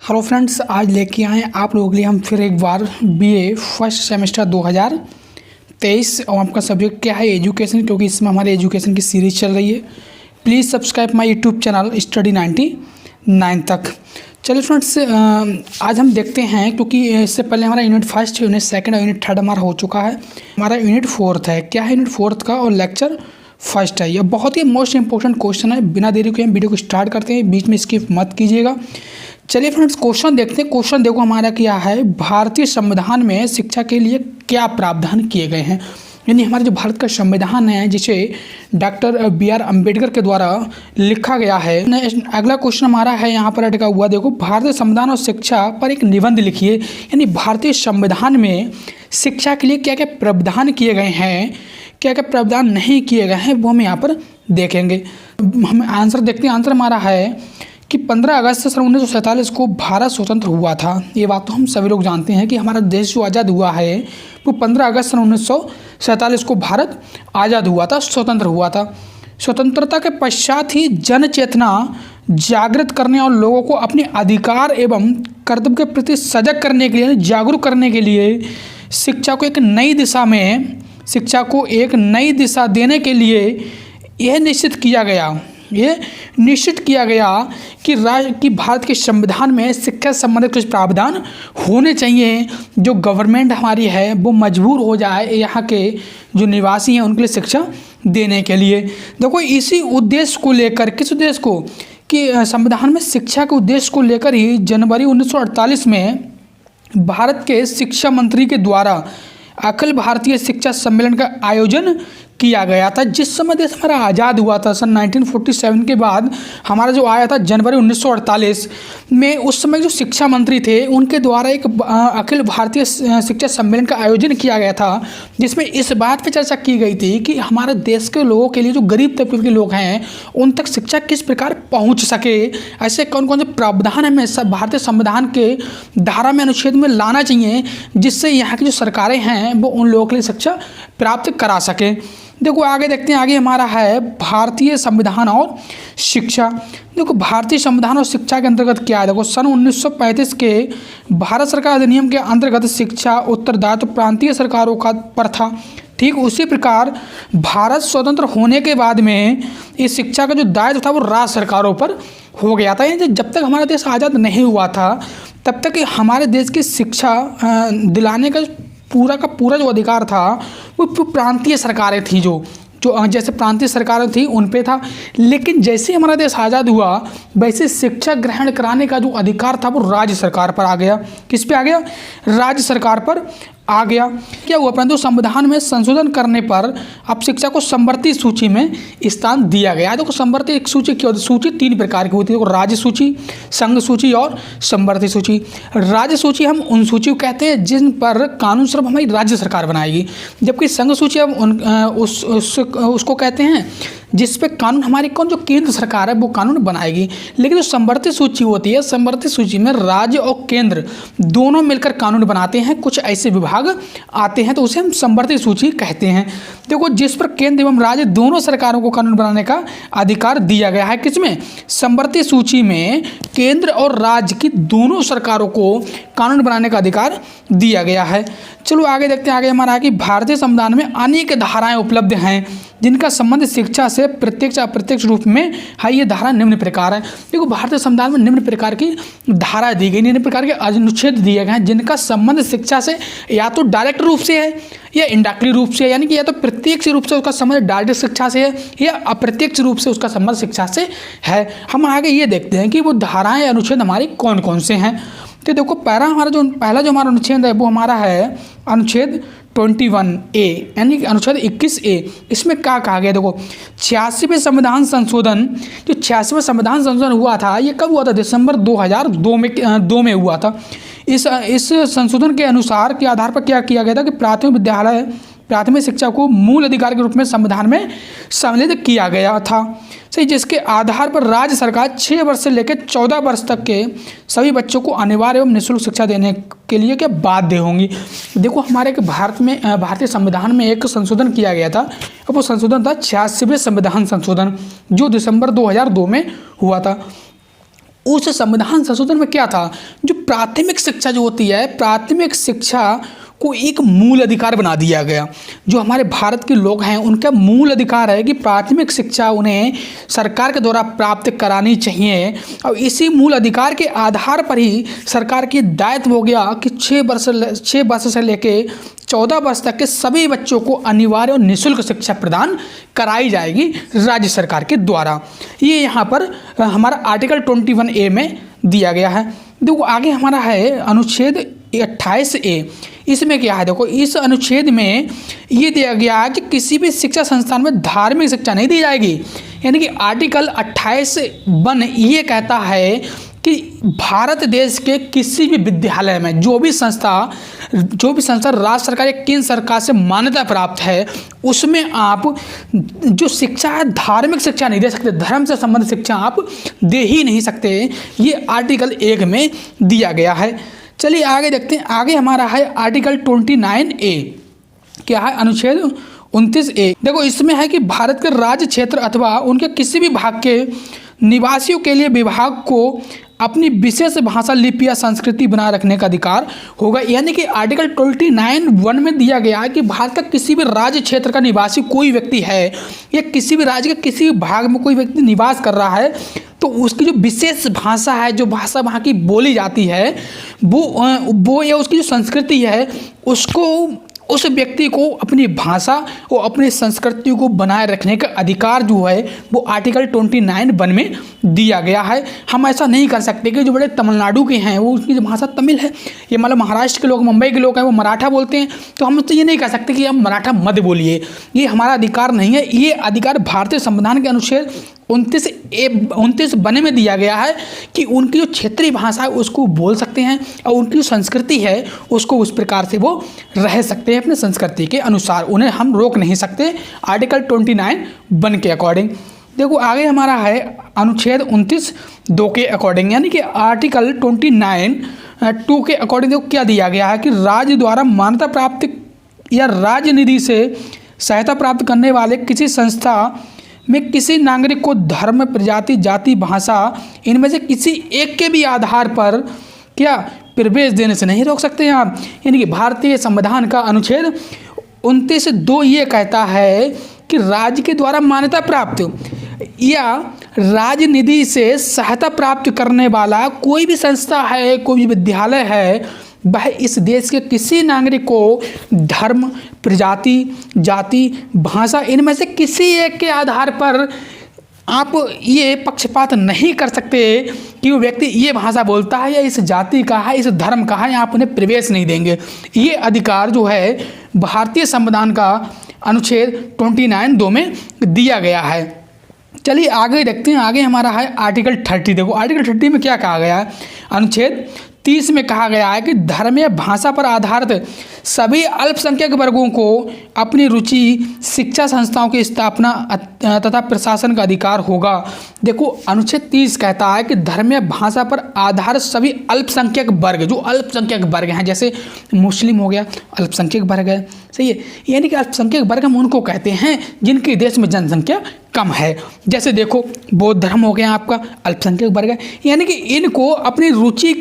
Hello friends, आज लेके आए आप लोगों के लिए हम फिर एक बार बीए फर्स्ट सेमेस्टर 2023 और आपका सब्जेक्ट क्या है एजुकेशन, क्योंकि इसमें हमारे एजुकेशन की सीरीज़ चल रही है। Please subscribe my YouTube channel study 99 तक। चलिए फ्रेंड्स, आज हम देखते हैं, क्योंकि इससे पहले हमारा यूनिट फर्स्ट, यूनिट सेकंड और यूनिट थर्ड हमारा हो चुका है। हमारा यूनिट फोर्थ है। क्या है यूनिट फोर्थ का और लेक्चर फर्स्ट है। यह बहुत ही मोस्ट इंपॉर्टेंट क्वेश्चन है। बिना देरी के हम वीडियो को स्टार्ट करते हैं, बीच में स्किप मत कीजिएगा। चलिए फ्रेंड्स, क्वेश्चन देखते हैं। क्वेश्चन देखो हमारा क्या है, भारतीय संविधान में शिक्षा के लिए क्या प्रावधान किए गए हैं। यानी हमारा जो भारत का संविधान है, जिसे डॉक्टर BR अम्बेडकर के द्वारा लिखा गया है। अगला क्वेश्चन हमारा है यहाँ पर अटका हुआ, देखो भारतीय संविधान और शिक्षा पर एक निबंध लिखिए। यानी भारतीय संविधान में शिक्षा के लिए क्या क्या प्रावधान किए गए हैं, क्या क्या प्रावधान नहीं किए गए हैं, वो हम यहाँ पर देखेंगे। हम आंसर देखते हैं। आंसर हमारा है कि 15 अगस्त सन 1947 को भारत स्वतंत्र हुआ था। ये बात तो हम सभी लोग जानते हैं कि हमारा देश जो आज़ाद हुआ है वो 15 अगस्त सन 1947 को भारत आज़ाद हुआ था, स्वतंत्र हुआ था। स्वतंत्रता के पश्चात ही जन चेतना जागृत करने और लोगों को अपने अधिकार एवं कर्तव्य के प्रति सजग करने के लिए, जागरूक करने के लिए शिक्षा को एक नई दिशा देने के लिए यह निश्चित किया गया कि भारत के संविधान में शिक्षा से संबंधित कुछ प्रावधान होने चाहिए, जो गवर्नमेंट हमारी है वो मजबूर हो जाए यहाँ के जो निवासी हैं उनके लिए शिक्षा देने के लिए। देखो इसी उद्देश्य को लेकर, किस उद्देश्य को, कि संविधान में शिक्षा के उद्देश्य को लेकर ही जनवरी 1948 में भारत के शिक्षा मंत्री के द्वारा अखिल भारतीय शिक्षा सम्मेलन का आयोजन किया गया था। जिस समय देश हमारा आज़ाद हुआ था सन 1947 के बाद हमारा जो आया था जनवरी 1948 में, उस समय जो शिक्षा मंत्री थे उनके द्वारा एक अखिल भारतीय शिक्षा सम्मेलन का आयोजन किया गया था, जिसमें इस बात पर चर्चा की गई थी कि हमारे देश के लोगों के लिए, जो गरीब तबके के लोग हैं, उन तक शिक्षा किस प्रकार पहुँच सके। ऐसे कौन कौन से प्रावधान हमें सब भारतीय संविधान के धारा में, अनुच्छेद में लाना चाहिए, जिससे यहाँ की जो सरकारें हैं वो उन लोगों के लिए शिक्षा प्राप्त करा सकें। देखो आगे देखते हैं। आगे हमारा है भारतीय संविधान और शिक्षा। देखो भारतीय संविधान और शिक्षा के अंतर्गत क्या है। देखो सन 1935 के भारत सरकार अधिनियम के अंतर्गत शिक्षा उत्तरदायित्व प्रांतीय सरकारों का पर था। ठीक उसी प्रकार भारत स्वतंत्र होने के बाद में इस शिक्षा का जो दायित्व था वो राज्य सरकारों पर हो गया था। यानी जब तक हमारा देश आज़ाद नहीं हुआ था तब तक हमारे देश की शिक्षा दिलाने का पूरा जो अधिकार था वो प्रांतीय सरकारें थी, जो जैसे प्रांतीय सरकारें थी उन पे था। लेकिन जैसे हमारा देश आज़ाद हुआ वैसे शिक्षा ग्रहण कराने का जो अधिकार था वो राज्य सरकार पर आ गया। किस पे आ गया? राज्य सरकार पर आ गया। क्या हुआ, परंतु संविधान में संशोधन करने पर अब शिक्षा को समवर्ती सूची में स्थान दिया गया। देखो समवर्ती एक सूची क्या होती है? सूची 3 प्रकार की होती है। देखो राज्य सूची, संघ सूची और समवर्ती सूची। राज्य सूची हम उन सूची को कहते हैं जिन पर कानून स्वरूप हमारी राज्य सरकार बनाएगी, जबकि संघ सूची हम उसको कहते हैं जिस पे कानून हमारी जो केंद्र सरकार है वो कानून बनाएगी। लेकिन जो समवर्ती सूची होती है, समवर्ती सूची में राज्य और केंद्र दोनों मिलकर कानून बनाते हैं। कुछ ऐसे विभाग आते हैं तो उसे हम समवर्ती सूची कहते हैं। देखो जिस पर केंद्र एवं राज्य दोनों सरकारों को कानून बनाने का अधिकार दिया गया है। किसमें? समवर्ती सूची में केंद्र और राज्य की दोनों सरकारों को कानून बनाने का अधिकार दिया गया है। चलो आगे देखते हैं। आगे हमारा है कि भारतीय संविधान में अनेक धाराएं उपलब्ध हैं जिनका संबंध शिक्षा से प्रत्यक्ष अप्रत्यक्ष रूप में है। ये धारा निम्न प्रकार है। देखो भारतीय संविधान में निम्न प्रकार की धारा दी गई, निम्न प्रकार के अनुच्छेद दिए गए हैं जिनका संबंध शिक्षा से या तो डायरेक्ट रूप से है या इनडायरेक्टली रूप से है। यानी कि या तो प्रत्यक्ष रूप से उसका संबंध डायरेक्ट शिक्षा से है या अप्रत्यक्ष रूप से उसका संबंध शिक्षा से है। हम आगे ये देखते हैं कि वो धाराएं, अनुच्छेद हमारी कौन कौन से हैं। तो देखो पहला जो हमारा अनुच्छेद है वो हमारा है अनुच्छेद 21A, यानी कि अनुच्छेद 21A। इसमें क्या कहा गया? देखो 86वें संविधान संशोधन, जो 86वां संविधान संशोधन हुआ था ये कब हुआ था? दिसंबर 2002 में हुआ था। इस संशोधन के अनुसार के आधार पर क्या किया गया था कि प्राथमिक शिक्षा को मूल अधिकार के रूप में संविधान में सम्मिलित किया गया था। सही, जिसके आधार पर राज्य सरकार 6 वर्ष से लेकर 14 वर्ष तक के सभी बच्चों को अनिवार्य एवं निःशुल्क शिक्षा देने के लिए क्या बाध्य होंगी। देखो हमारे भारतीय संविधान में एक संशोधन किया गया था, वो संशोधन था 86वें संविधान संशोधन, जो दिसंबर 2002 में हुआ था। उस संविधान संशोधन में क्या था, जो प्राथमिक शिक्षा जो होती है, प्राथमिक शिक्षा को एक मूल अधिकार बना दिया गया। जो हमारे भारत के लोग हैं उनका मूल अधिकार है कि प्राथमिक शिक्षा उन्हें सरकार के द्वारा प्राप्त करानी चाहिए, और इसी मूल अधिकार के आधार पर ही सरकार की दायित्व हो गया कि 6 वर्ष से लेके 14 वर्ष तक के सभी बच्चों को अनिवार्य और निःशुल्क शिक्षा प्रदान कराई जाएगी राज्य सरकार के द्वारा। ये यहाँ पर हमारा आर्टिकल 21A में दिया गया है। देखो आगे हमारा है अनुच्छेद 28A। इसमें क्या है, देखो इस अनुच्छेद में ये दिया गया है कि किसी भी शिक्षा संस्थान में धार्मिक शिक्षा नहीं दी जाएगी। यानी कि आर्टिकल 28(1) ये कहता है कि भारत देश के किसी भी विद्यालय में जो भी संस्था राज्य सरकार या केंद्र सरकार से मान्यता प्राप्त है, उसमें आप जो शिक्षा है धार्मिक शिक्षा नहीं दे सकते, धर्म से संबंधित शिक्षा आप दे ही नहीं सकते। ये आर्टिकल 1 में दिया गया है। चलिए आगे देखते हैं। आगे हमारा है आर्टिकल 29A। क्या है, अनुच्छेद 29A। देखो इसमें है कि भारत के राज्य क्षेत्र अथवा उनके किसी भी भाग के निवासियों के लिए विभाग को अपनी विशेष भाषा, लिपि या संस्कृति बनाए रखने का अधिकार होगा। यानी कि आर्टिकल 29(1) में दिया गया है कि भारत का किसी भी राज्य क्षेत्र का निवासी कोई व्यक्ति है या किसी भी राज्य के किसी भी भाग में कोई व्यक्ति निवास कर रहा है, तो उसकी जो विशेष भाषा है, जो भाषा वहाँ की बोली जाती है, वो या उसकी जो संस्कृति है, उसको उस व्यक्ति को अपनी भाषा और अपनी संस्कृति को बनाए रखने का अधिकार जो है वो आर्टिकल 29(1) में दिया गया है। हम ऐसा नहीं कर सकते कि जो बड़े तमिलनाडु के हैं वो उसकी जो भाषा तमिल है, ये मतलब महाराष्ट्र के लोग, मुंबई के लोग हैं वो मराठा बोलते हैं, तो हम तो ये नहीं कह सकते कि हम मराठा मत बोलिए, ये हमारा अधिकार नहीं है। ये अधिकार भारतीय संविधान के अनुच्छेद 29(1) में दिया गया है कि उनकी जो क्षेत्रीय भाषा है उसको बोल सकते हैं और उनकी जो संस्कृति है उसको उस प्रकार से वो रह सकते हैं, अपने संस्कृति के अनुसार, उन्हें हम रोक नहीं सकते आर्टिकल 29(1) के अकॉर्डिंग। देखो आगे हमारा है अनुच्छेद 29(2) के अकॉर्डिंग, यानी कि आर्टिकल 29(2) के अकॉर्डिंग देखो क्या दिया गया है कि राज्य द्वारा मान्यता प्राप्त या राज्य निधि से सहायता प्राप्त करने वाले किसी संस्था में किसी नागरिक को धर्म, प्रजाति, जाति, भाषा इनमें से किसी एक के भी आधार पर क्या प्रवेश देने से नहीं रोक सकते हैं आप। यानी कि भारतीय संविधान का अनुच्छेद 29(2) ये कहता है कि राज्य के द्वारा मान्यता प्राप्त या राज्य निधि से सहायता प्राप्त करने वाला कोई भी संस्था है, कोई भी विद्यालय है, वह इस देश के किसी नागरिक को धर्म, प्रजाति, जाति, भाषा इनमें से किसी एक के आधार पर आप ये पक्षपात नहीं कर सकते कि वो व्यक्ति ये भाषा बोलता है या इस जाति का है, इस धर्म का है, आप उन्हें प्रवेश नहीं देंगे। ये अधिकार जो है भारतीय संविधान का अनुच्छेद 29(2) में दिया गया है। चलिए आगे देखते हैं। आगे हमारा है आर्टिकल 30। देखो आर्टिकल 30 में क्या कहा गया है, अनुच्छेद 30 में कहा गया है कि धर्म या भाषा पर आधारित सभी अल्पसंख्यक वर्गों को अपनी रुचि शिक्षा संस्थाओं की स्थापना तथा प्रशासन का अधिकार होगा। देखो अनुच्छेद 30 कहता है कि धर्म या भाषा पर आधारित सभी अल्पसंख्यक वर्ग, जो अल्पसंख्यक वर्ग हैं, जैसे मुस्लिम हो गया अल्पसंख्यक वर्ग है, सही है। यानी कि अल्पसंख्यक वर्ग हम उनको कहते हैं जिनके देश में जनसंख्या कम है। जैसे देखो बौद्ध धर्म हो गया आपका, अल्पसंख्यक वर्ग है। यानी कि इनको अपनी रुचि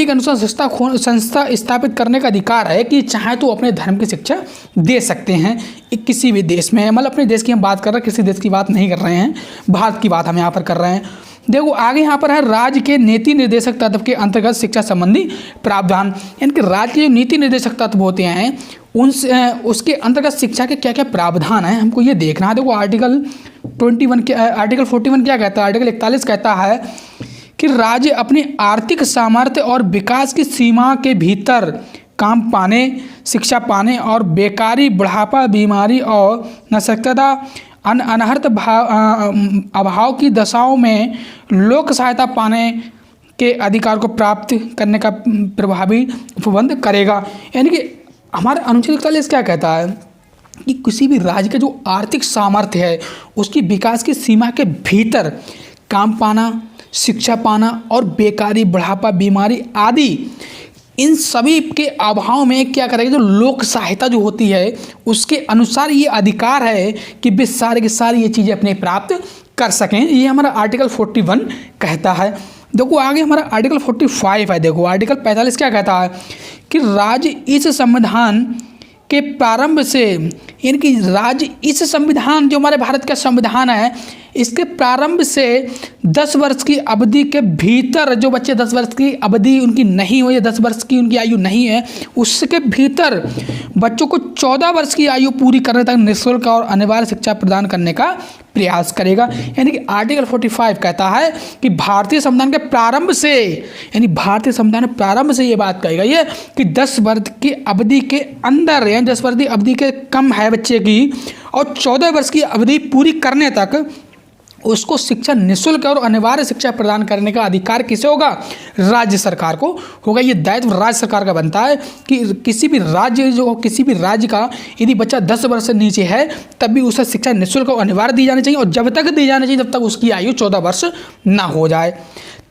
के अनुसार संस्था स्थापित करने का अधिकार है कि चाहे तो अपने धर्म की शिक्षा दे सकते हैं किसी भी देश में। मतलब अपने देश की हम बात कर रहे हैं, किसी देश की बात नहीं कर रहे हैं, भारत की बात हम यहाँ पर कर रहे हैं। देखो आगे यहाँ पर है राज्य के नीति निर्देशक तत्व के अंतर्गत शिक्षा संबंधी प्रावधान। यानी कि राज्य के जो नीति निर्देशक तत्व होते हैं उनसे उसके अंतर्गत शिक्षा के क्या क्या प्रावधान है हमको ये देखना है। देखो आर्टिकल 41 क्या कहता है, आर्टिकल 41 कहता है कि राज्य अपनी आर्थिक सामर्थ्य और विकास की सीमा के भीतर काम पाने, शिक्षा पाने और बेकारी, बुढ़ापा, बीमारी और नशक्तता, अनहर्त अभाव की दशाओं में लोक सहायता पाने के अधिकार को प्राप्त करने का प्रभावी प्रबंध करेगा। यानी कि हमारा अनुच्छेद 41 क्या कहता है कि किसी भी राज्य का जो आर्थिक सामर्थ्य है उसकी विकास की सीमा के भीतर काम पाना, शिक्षा पाना और बेकारी, बुढ़ापा, बीमारी आदि इन सभी के अभाव में क्या करेगा, जो लोक सहायता जो होती है उसके अनुसार ये अधिकार है कि वे सारे के सारे ये चीज़ें अपने प्राप्त कर सकें, ये हमारा आर्टिकल 41 कहता है। देखो आगे हमारा आर्टिकल 45 है। देखो आर्टिकल 45 क्या कहता है कि राज्य इस संविधान के प्रारंभ से, यानी कि राज्य इस संविधान, जो हमारे भारत का संविधान है, इसके प्रारंभ से 10 वर्ष की अवधि के भीतर, जो बच्चे 10 वर्ष की अवधि उनकी नहीं हुई है, 10 वर्ष की उनकी आयु नहीं है, उसके भीतर बच्चों को 14 वर्ष की आयु पूरी करने तक निःशुल्क और अनिवार्य शिक्षा प्रदान करने का प्रयास करेगा। यानी कि आर्टिकल 45 कहता है कि भारतीय संविधान के प्रारंभ से, यानी भारतीय संविधान के प्रारंभ से ये बात कही गई है कि 10 वर्ष की अवधि के अंदर, यानी 10 वर्ष की अवधि के कम है बच्चे की, और 14 वर्ष की अवधि पूरी करने तक उसको शिक्षा निःशुल्क और अनिवार्य शिक्षा प्रदान करने का अधिकार किसे होगा? राज्य सरकार को होगा। ये दायित्व राज्य सरकार का बनता है कि किसी भी राज्य का यदि बच्चा 10 वर्ष से नीचे है तब भी उसे शिक्षा निःशुल्क और अनिवार्य दी जानी चाहिए, और जब तक दी जानी चाहिए जब तक उसकी आयु 14 वर्ष ना हो जाए।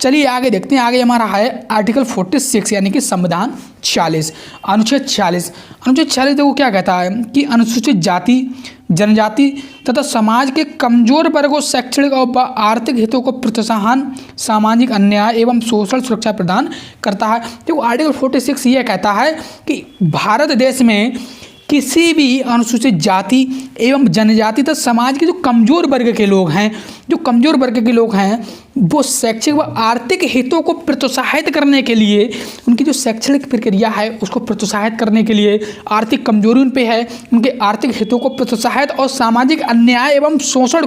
चलिए आगे देखते हैं। आगे हमारा है आर्टिकल 46, यानी कि संविधान 40, अनुच्छेद 40। अनुच्छेद 40 देखो क्या कहता है कि अनुसूचित जाति, जनजाति तथा समाज के कमजोर वर्गों शैक्षणिक और आर्थिक हितों को प्रोत्साहन, सामाजिक अन्याय एवं सोशल सुरक्षा प्रदान करता है। देखो आर्टिकल 46 ये कहता है कि भारत देश में किसी भी अनुसूचित जाति एवं जनजाति तथा समाज के जो कमजोर वर्ग के लोग हैं, वो शैक्षिक व आर्थिक हितों को प्रोत्साहित करने के लिए, उनकी जो शैक्षणिक प्रक्रिया है उसको प्रोत्साहित करने के लिए, आर्थिक कमजोरी उन पे है, उनके आर्थिक हितों को प्रोत्साहित और सामाजिक अन्याय एवं शोषण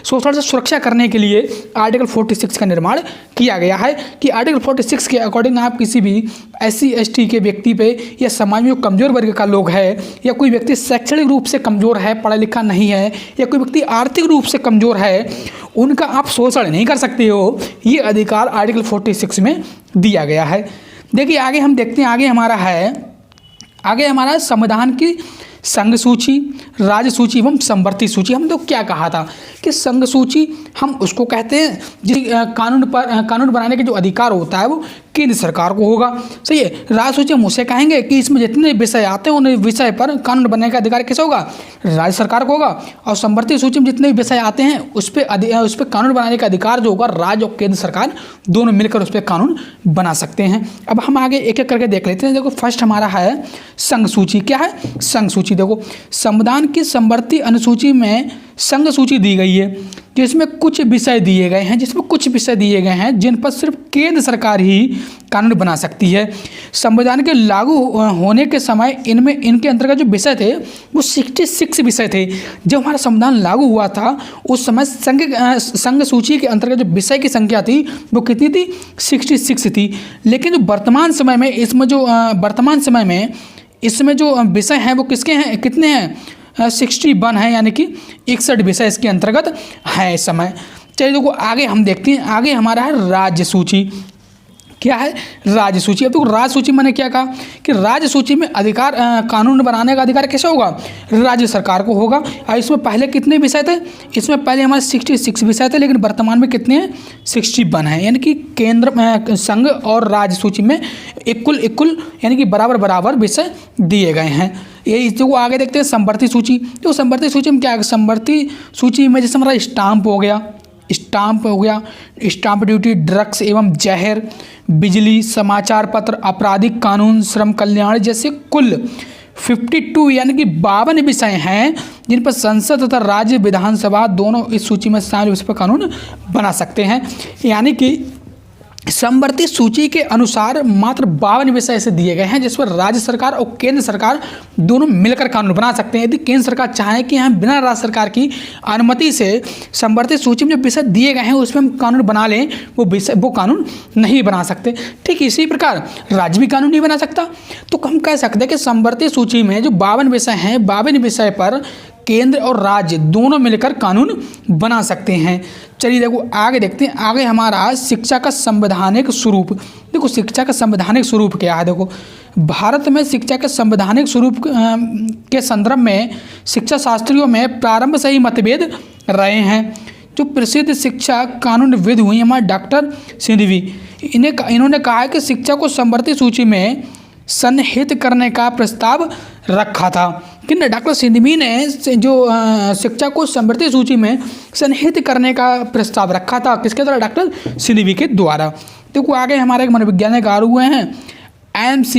से सुरक्षा करने के लिए आर्टिकल 46 का निर्माण किया गया है। कि आर्टिकल 46 के अकॉर्डिंग आप किसी भी SC ST के व्यक्ति पे, या समाज में जो कमजोर वर्ग का लोग है, या कोई व्यक्ति शैक्षणिक रूप से कमजोर है, पढ़ा लिखा नहीं है, या कोई व्यक्ति आर्थिक रूप से कमजोर है, उनका आप शोषण नहीं कर सकते हो। ये अधिकार आर्टिकल 46 में दिया गया है। देखिए आगे हम देखते हैं। आगे हमारा संविधान की संघ सूची, राज्य सूची एवं समवर्ती सूची। हम तो क्या कहा था कि संघ सूची हम उसको कहते हैं जिस कानून बनाने के जो अधिकार होता है वो केंद्र सरकार को होगा। सही है। राज्य सूची हम उसे कहेंगे कि इसमें जितने विषय आते हैं उन विषय पर कानून बनाने का अधिकार किसे होगा? राज्य सरकार को होगा। और समवर्ती सूची में जितने विषय आते हैं उस पर कानून बनाने का अधिकार जो होगा, राज्य और केंद्र सरकार दोनों मिलकर उस पर कानून बना सकते हैं। अब हम आगे एक एक करके देख लेते हैं। देखो फर्स्ट हमारा है संघ सूची। क्या है संघ सूची? देखो संविधान की समवर्ती अनुसूची में संघ सूची दी गई है, जिसमें कुछ विषय दिए गए हैं जिन पर सिर्फ केंद्र सरकार ही कानून बना सकती है। संविधान के लागू होने के समय इनके अंतर्गत जो विषय थे वो 66 विषय थे। जब हमारा संविधान लागू हुआ था उस समय संघ सूची के अंतर्गत जो विषय की संख्या थी वो कितनी थी? 66 थी। लेकिन जो वर्तमान समय में इसमें जो विषय हैं वो किसके हैं, कितने हैं? 61 है, यानी कि 61 विषय इसके अंतर्गत है इस समय। चलिए देखो आगे हम देखते हैं। आगे हमारा है राज्य सूची। क्या है राज्य सूची? अब देखो राज्य सूची मैंने क्या कहा कि राज्य सूची में अधिकार, कानून बनाने का अधिकार कैसे होगा? राज्य सरकार को होगा। और इसमें पहले कितने विषय थे? इसमें पहले हमारे 66 विषय थे, लेकिन वर्तमान में कितने हैं? 61 है। यानी कि केंद्र, संघ और राज्य सूची में इक्वल यानी कि बराबर विषय दिए गए हैं। ये इसको आगे देखते हैं समवर्ती सूची। तो समवर्ती सूची में क्या है? समवर्ती सूची में जैसे हमारा स्टाम्प हो गया, स्टाम्प ड्यूटी, ड्रग्स एवं जहर, बिजली, समाचार पत्र, आपराधिक कानून, श्रम कल्याण जैसे कुल 52 यानी कि 52 विषय हैं जिन पर संसद तथा राज्य विधानसभा दोनों इस सूची में शामिल विषय पर कानून बना सकते हैं। यानी कि समवर्ती सूची के अनुसार मात्र 52 विषय ऐसे दिए गए हैं जिस पर राज्य सरकार और केंद्र सरकार दोनों मिलकर कानून बना सकते हैं। यदि केंद्र सरकार चाहे कि हम बिना राज्य सरकार की अनुमति से समवर्ती सूची में जो विषय दिए गए हैं उसमें हम कानून बना लें, वो कानून नहीं बना सकते। ठीक इसी प्रकार राज्य भी कानून नहीं बना सकता। तो हम कह सकते हैं कि समवर्ती सूची में जो 52 विषय हैं, 52 विषय पर केंद्र और राज्य दोनों मिलकर कानून बना सकते हैं। चलिए देखो आगे देखते हैं। आगे हमारा शिक्षा का संवैधानिक स्वरूप। देखो शिक्षा का संवैधानिक स्वरूप क्या है? देखो भारत में शिक्षा के संवैधानिक स्वरूप के संदर्भ में शिक्षा शास्त्रियों में प्रारंभ से ही मतभेद रहे हैं। जो प्रसिद्ध शिक्षा कानूनविद हुई हमारे डॉक्टर सिंघवी, इन्होंने कहा है कि शिक्षा को समवर्ती सूची में सन्निहित करने का प्रस्ताव रखा था। कि डॉक्टर सिंघवी ने जो शिक्षा को समृद्धि सूची में सन्निहित करने का प्रस्ताव रखा था, किसके द्वारा? डॉक्टर सिंघवी के द्वारा। देखो आगे हमारे एक मनोवैज्ञानिक आ हुए हैं MC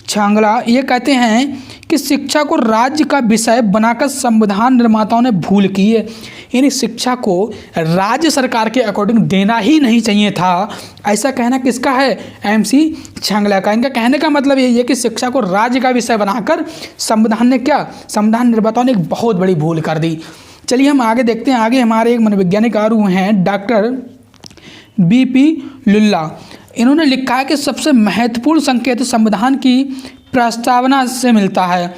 छांगला। ये कहते हैं कि शिक्षा को राज्य का विषय बनाकर संविधान निर्माताओं ने भूल की है। यानी शिक्षा को राज्य सरकार के अकॉर्डिंग देना ही नहीं चाहिए था, ऐसा कहना किसका है? MC छांगला का। इनका कहने का मतलब यही है कि शिक्षा को राज्य का विषय बनाकर संविधान निर्माताओं ने एक बहुत बड़ी भूल कर दी। चलिए हम आगे देखते हैं। आगे हमारे एक मनोवैज्ञानिक आ रहे हैं डॉक्टर BP लुल्ला। इन्होंने लिखा है कि सबसे महत्वपूर्ण संकेत संविधान की प्रस्तावना से मिलता है,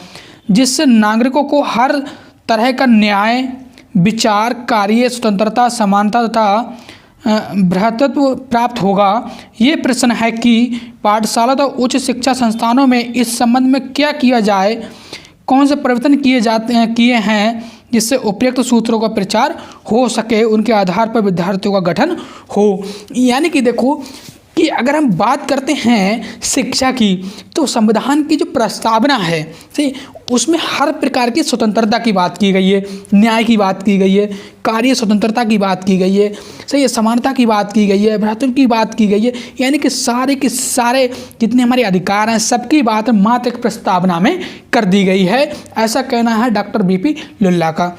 जिससे नागरिकों को हर तरह का न्याय, विचार, कार्य स्वतंत्रता, समानता तथा भ्रातृत्व प्राप्त होगा। ये प्रश्न है कि पाठशाला तथा उच्च शिक्षा संस्थानों में इस संबंध में क्या किया जाए, कौन से परिवर्तन किए हैं जिससे उपयुक्त सूत्रों का प्रचार हो सके, उनके आधार पर विद्यार्थियों का गठन हो। यानी कि देखो कि अगर हम बात करते हैं शिक्षा की, तो संविधान की जो प्रस्तावना है सही, उसमें हर प्रकार की स्वतंत्रता की बात की गई है, न्याय की बात की गई है, कार्य स्वतंत्रता की बात की गई है, सही है, समानता की बात की गई है, भ्रातृत्व की बात की गई है। यानी कि सारे के सारे जितने हमारे अधिकार हैं सबकी बात मात्र एक प्रस्तावना में कर दी गई है, ऐसा कहना है डॉक्टर BP लुल्ला का।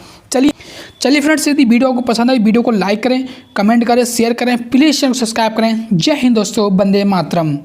चलिए फ्रेंड्स, यदि वीडियो को पसंद आई, वीडियो को लाइक करें, कमेंट करें, शेयर करें, प्लीज़ चैनल को सब्सक्राइब करें। जय हिंद दोस्तों, वंदे मातरम।